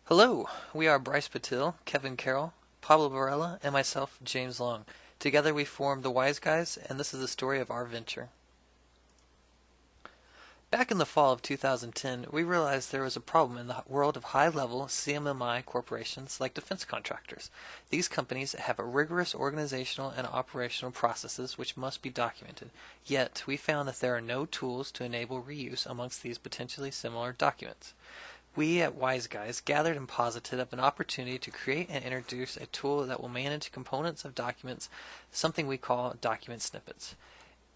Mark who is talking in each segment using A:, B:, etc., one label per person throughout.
A: Hello, we are Bryce Patil, Kevin Carroll, Pablo Varela, and myself, James Long. Together we form the Wise Guys, and this is the story of our venture. Back in the fall of 2010, we realized there was a problem in the world of high-level CMMI corporations like defense contractors. These companies have rigorous organizational and operational processes which must be documented. Yet, we found that there are no tools to enable reuse amongst these potentially similar documents. We at Wise Guys gathered and posited up an opportunity to create and introduce a tool that will manage components of documents, something we call document snippets.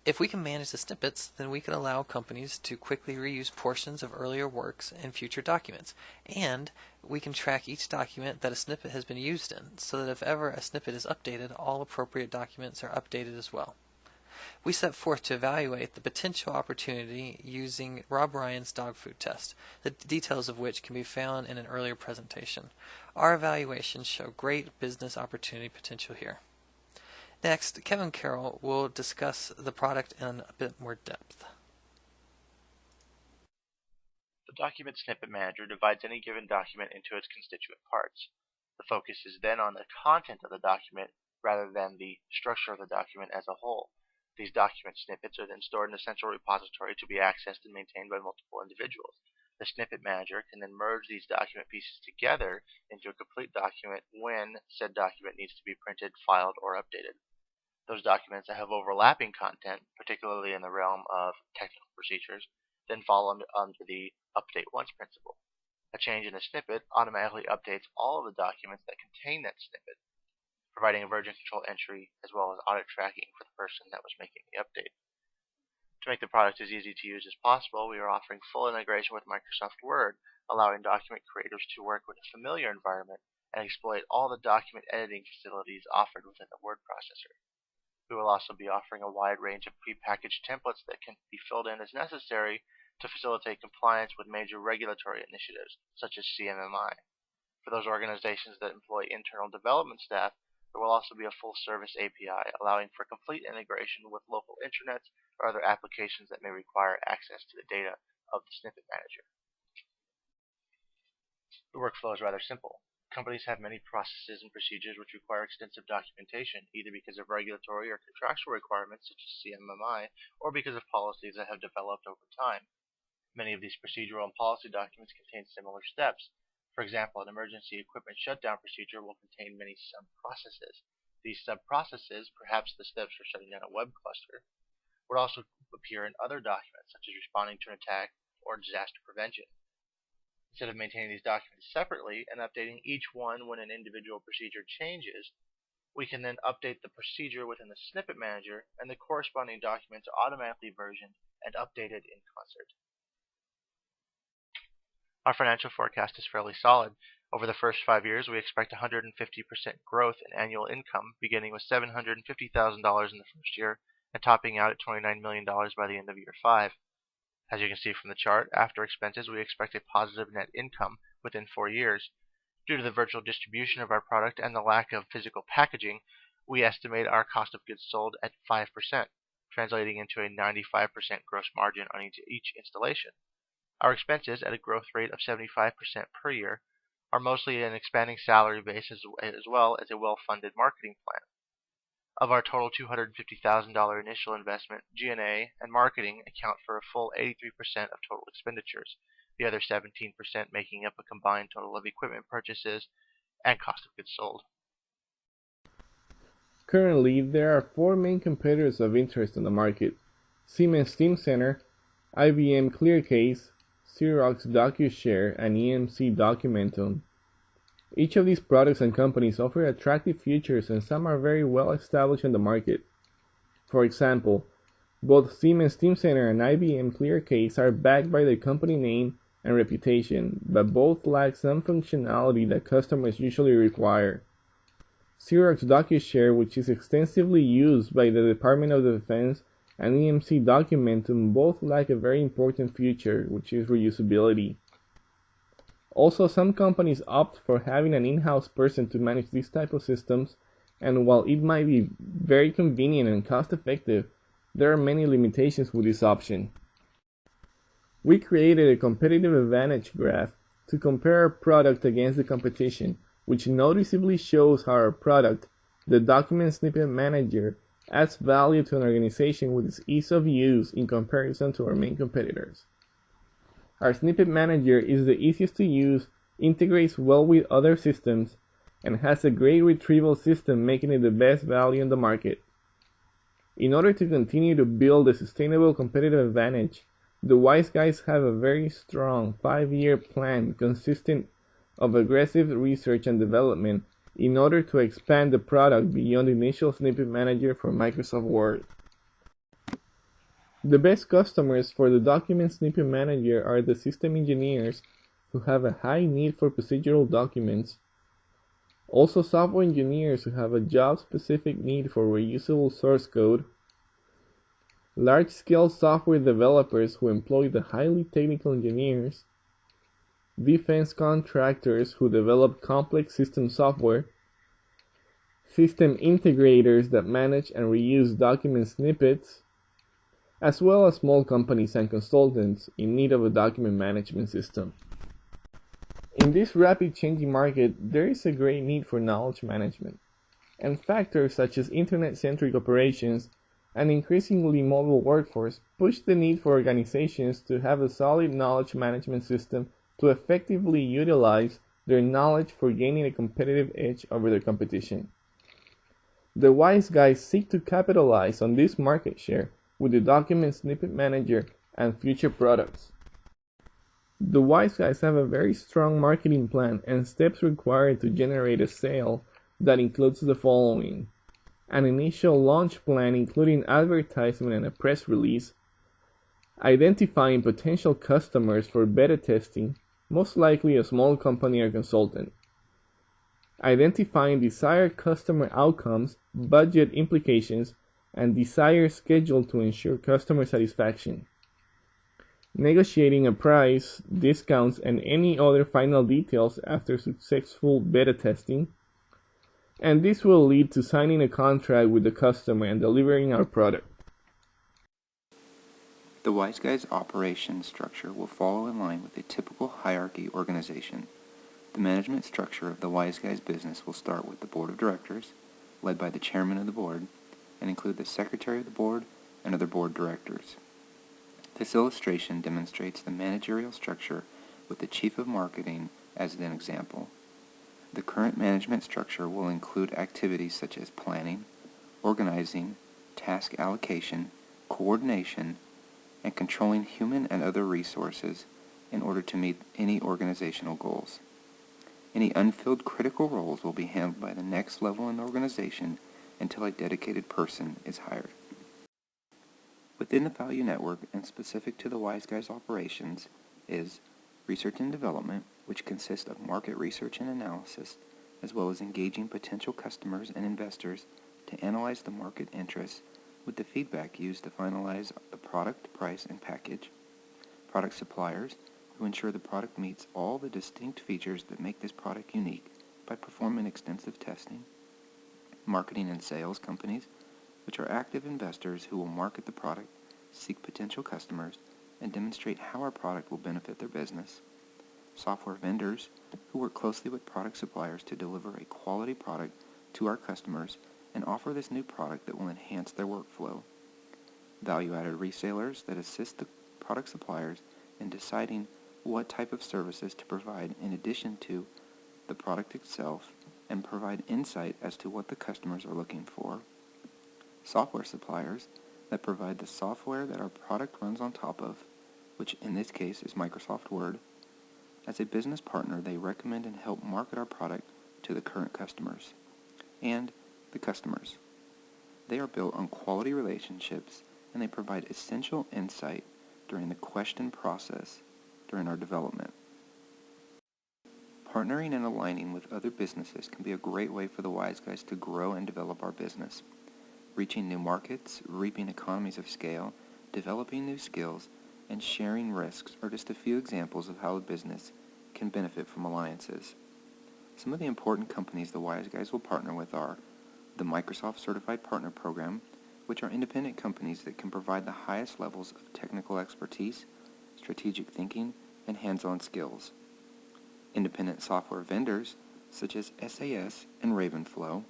A: If we can manage the snippets, then we can allow companies to quickly reuse portions of earlier works in future documents, and we can track each document that a snippet has been used in, so that if ever a snippet is updated, all appropriate documents are updated as well. We set forth to evaluate the potential opportunity using Rob Ryan's dog food test, the details of which can be found in an earlier presentation. Our evaluations show great business opportunity potential here. Next, Kevin Carroll will discuss the product in a bit more depth.
B: The Document Snippet Manager divides any given document into its constituent parts. The focus is then on the content of the document rather than the structure of the document as a whole. These document snippets are then stored in a central repository to be accessed and maintained by multiple individuals. The Snippet Manager can then merge these document pieces together into a complete document when said document needs to be printed, filed, or updated. Those documents that have overlapping content, particularly in the realm of technical procedures, then fall under the Update Once principle. A change in a snippet automatically updates all of the documents that contain that snippet, providing a version control entry as well as audit tracking for the person that was making the update. To make the product as easy to use as possible, we are offering full integration with Microsoft Word, allowing document creators to work with a familiar environment and exploit all the document editing facilities offered within the word processor. We will also be offering a wide range of prepackaged templates that can be filled in as necessary to facilitate compliance with major regulatory initiatives, such as CMMI. For those organizations that employ internal development staff, there will also be a full-service API, allowing for complete integration with local intranets or other applications that may require access to the data of the Snippet Manager. The workflow is rather simple. Companies have many processes and procedures which require extensive documentation, either because of regulatory or contractual requirements such as CMMI, or because of policies that have developed over time. Many of these procedural and policy documents contain similar steps. For example, an emergency equipment shutdown procedure will contain many sub-processes. These sub-processes, perhaps the steps for shutting down a web cluster, would also appear in other documents such as responding to an attack or disaster prevention. Instead of maintaining these documents separately and updating each one when an individual procedure changes, we can then update the procedure within the Snippet Manager, and the corresponding documents are automatically versioned and updated in concert. Our financial forecast is fairly solid. Over the first 5 years, we expect 150% growth in annual income, beginning with $750,000 in the first year and topping out at $29 million by the end of year 5. As you can see from the chart, after expenses, we expect a positive net income within 4 years. Due to the virtual distribution of our product and the lack of physical packaging, we estimate our cost of goods sold at 5%, translating into a 95% gross margin on each installation. Our expenses, at a growth rate of 75% per year, are mostly an expanding salary base as well as a well-funded marketing plan. Of our total $250,000 initial investment, G&A and marketing account for a full 83% of total expenditures, the other 17% making up a combined total of equipment purchases and cost of goods sold.
C: Currently, there are 4 main competitors of interest in the market: Siemens Teamcenter, IBM ClearCase, Xerox DocuShare, and EMC Documentum. Each of these products and companies offer attractive features, and some are very well established in the market. For example, both Siemens Teamcenter and IBM ClearCase are backed by their company name and reputation, but both lack some functionality that customers usually require. Xerox DocuShare, which is extensively used by the Department of Defense, and EMC Documentum both lack a very important feature, which is reusability. Also, some companies opt for having an in-house person to manage these type of systems, and while it might be very convenient and cost-effective, there are many limitations with this option. We created a competitive advantage graph to compare our product against the competition, which noticeably shows how our product, the Document Snippet Manager, adds value to an organization with its ease of use in comparison to our main competitors. Our Snippet Manager is the easiest to use, integrates well with other systems, and has a great retrieval system, making it the best value in the market. In order to continue to build a sustainable competitive advantage, the Wise Guys have a very strong 5-year plan consisting of aggressive research and development in order to expand the product beyond the initial Snippet Manager for Microsoft Word. The best customers for the Document Snippet Manager are the system engineers who have a high need for procedural documents, also software engineers who have a job-specific need for reusable source code, large-scale software developers who employ the highly technical engineers, defense contractors who develop complex system software, system integrators that manage and reuse document snippets, as well as small companies and consultants in need of a document management system. In this rapid changing market, there is a great need for knowledge management, and factors such as internet-centric operations and increasingly mobile workforce push the need for organizations to have a solid knowledge management system to effectively utilize their knowledge for gaining a competitive edge over their competition. The Wise Guys seek to capitalize on this market share with the Document Snippet Manager and future products. The Wise Guys have a very strong marketing plan and steps required to generate a sale that includes the following: an initial launch plan including advertisement and a press release, identifying potential customers for beta testing, most likely a small company or consultant, identifying desired customer outcomes, budget implications, and desired schedule to ensure customer satisfaction, negotiating a price, discounts, and any other final details after successful beta testing, and this will lead to signing a contract with the customer and delivering our product.
D: The Wise Guys operation structure will follow in line with a typical hierarchy organization. The management structure of the Wise Guys business will start with the board of directors, led by the chairman of the board, and include the secretary of the board and other board directors. This illustration demonstrates the managerial structure with the chief of marketing as an example. The current management structure will include activities such as planning, organizing, task allocation, coordination, and controlling human and other resources in order to meet any organizational goals. Any unfilled critical roles will be handled by the next level in the organization until a dedicated person is hired. Within the Value Network and specific to the Wise Guys operations is research and development, which consists of market research and analysis, as well as engaging potential customers and investors to analyze the market interests with the feedback used to finalize the product, price, and package. Product suppliers, who ensure the product meets all the distinct features that make this product unique by performing extensive testing. Marketing and sales companies, which are active investors who will market the product, seek potential customers, and demonstrate how our product will benefit their business. Software vendors, who work closely with product suppliers to deliver a quality product to our customers and offer this new product that will enhance their workflow. Value-added resellers that assist the product suppliers in deciding what type of services to provide in addition to the product itself and provide insight as to what the customers are looking for. Software suppliers that provide the software that our product runs on top of, which in this case is Microsoft Word. As a business partner, they recommend and help market our product to the current customers. And the customers. They are built on quality relationships, and they provide essential insight during the question process during our development. Partnering and aligning with other businesses can be a great way for the Wise Guys to grow and develop our business. Reaching new markets, reaping economies of scale, developing new skills, and sharing risks are just a few examples of how a business can benefit from alliances. Some of the important companies the Wise Guys will partner with are the Microsoft Certified Partner Program, which are independent companies that can provide the highest levels of technical expertise, strategic thinking, and hands-on skills. independent software vendors such as SAS and Ravenflow,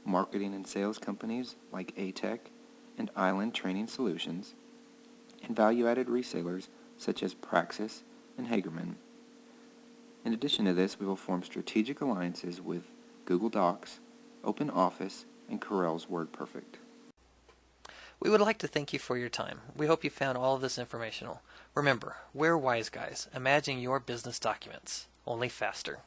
D: marketing and sales companies like ATEC and Island Training Solutions, and value-added resellers such as Praxis and Hagerman. In addition to this, we will form strategic alliances with Google Docs, OpenOffice, and Corel's WordPerfect.
A: We would like to thank you for your time. We hope you found all of this informational. Remember, we're wise guys. Imagine your business documents, only faster.